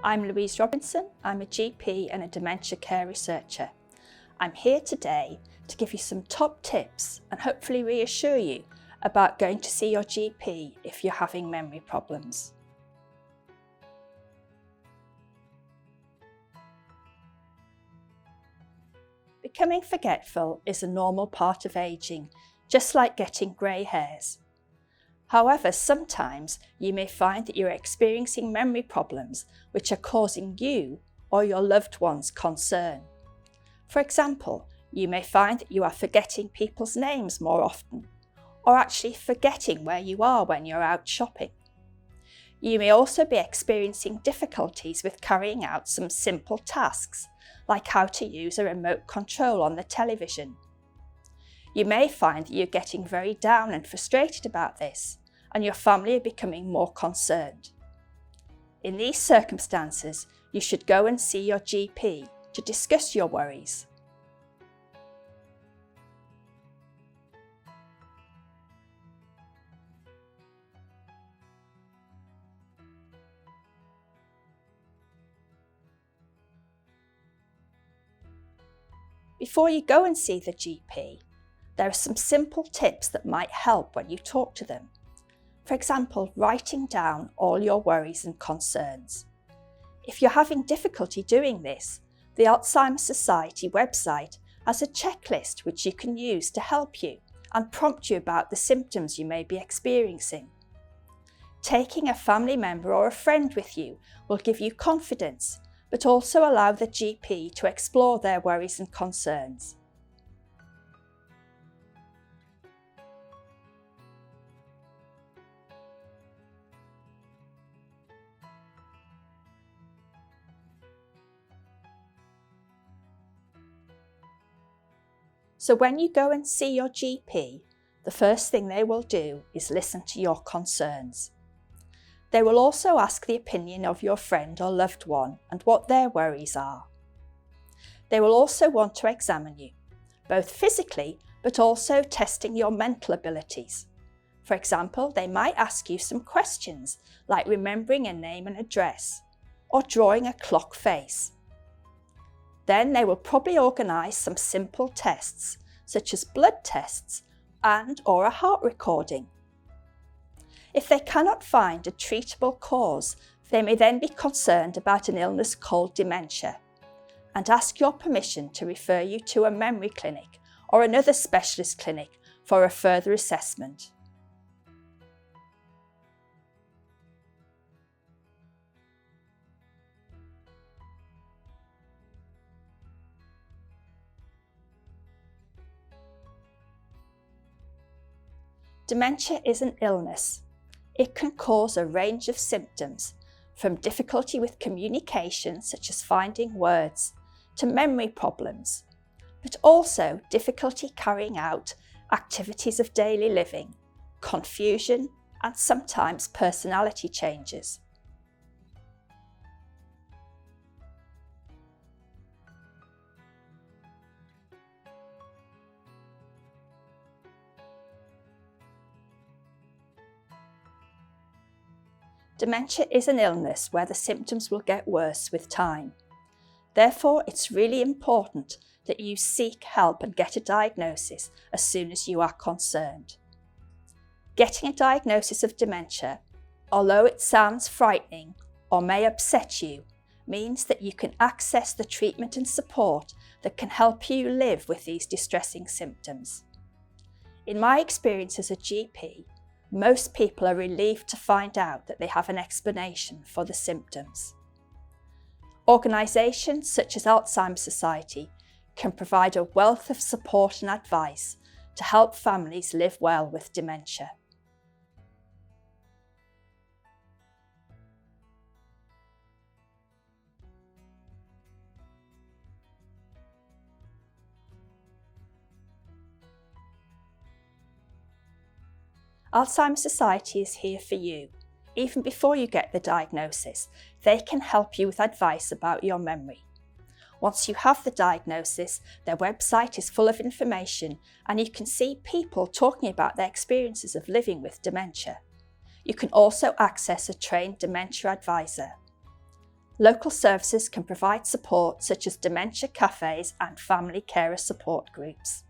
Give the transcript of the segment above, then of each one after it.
I'm Louise Robinson. I'm a GP and a dementia care researcher. I'm here today to give you some top tips and hopefully reassure you about going to see your GP if you're having memory problems. Becoming forgetful is a normal part of ageing, just like getting grey hairs. However, sometimes you may find that you're experiencing memory problems which are causing you or your loved ones concern. For example, you may find that you are forgetting people's names more often, or actually forgetting where you are when you're out shopping. You may also be experiencing difficulties with carrying out some simple tasks, like how to use a remote control on the television. You may find that you're getting very down and frustrated about this, and your family are becoming more concerned. In these circumstances, you should go and see your GP to discuss your worries. Before you go and see the GP, there are some simple tips that might help when you talk to them. For example, writing down all your worries and concerns. If you're having difficulty doing this, the Alzheimer Society website has a checklist which you can use to help you and prompt you about the symptoms you may be experiencing. Taking a family member or a friend with you will give you confidence, but also allow the GP to explore their worries and concerns. So when you go and see your GP, the first thing they will do is listen to your concerns. They will also ask the opinion of your friend or loved one and what their worries are. They will also want to examine you, both physically but also testing your mental abilities. For example, they might ask you some questions like remembering a name and address or drawing a clock face. Then they will probably organise some simple tests such as blood tests or a heart recording. If they cannot find a treatable cause, they may then be concerned about an illness called dementia and ask your permission to refer you to a memory clinic or another specialist clinic for a further assessment. Dementia is an illness. It can cause a range of symptoms, from difficulty with communication, such as finding words, to memory problems, but also difficulty carrying out activities of daily living, confusion, and sometimes personality changes. Dementia is an illness where the symptoms will get worse with time. Therefore, it's really important that you seek help and get a diagnosis as soon as you are concerned. Getting a diagnosis of dementia, although it sounds frightening or may upset you, means that you can access the treatment and support that can help you live with these distressing symptoms. In my experience as a GP, most people are relieved to find out that they have an explanation for the symptoms. Organisations such as Alzheimer Society can provide a wealth of support and advice to help families live well with dementia. Alzheimer Society is here for you. Even before you get the diagnosis, they can help you with advice about your memory. Once you have the diagnosis, their website is full of information and you can see people talking about their experiences of living with dementia. You can also access a trained dementia advisor. Local services can provide support such as dementia cafes and family carer support groups.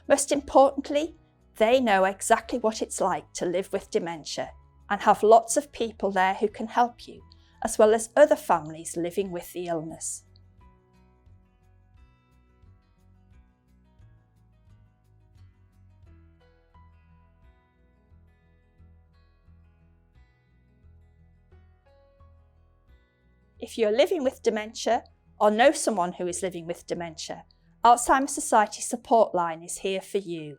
Most importantly, they know exactly what it's like to live with dementia and have lots of people there who can help you, as well as other families living with the illness. If you're living with dementia or know someone who is living with dementia, Alzheimer's Society support line is here for you.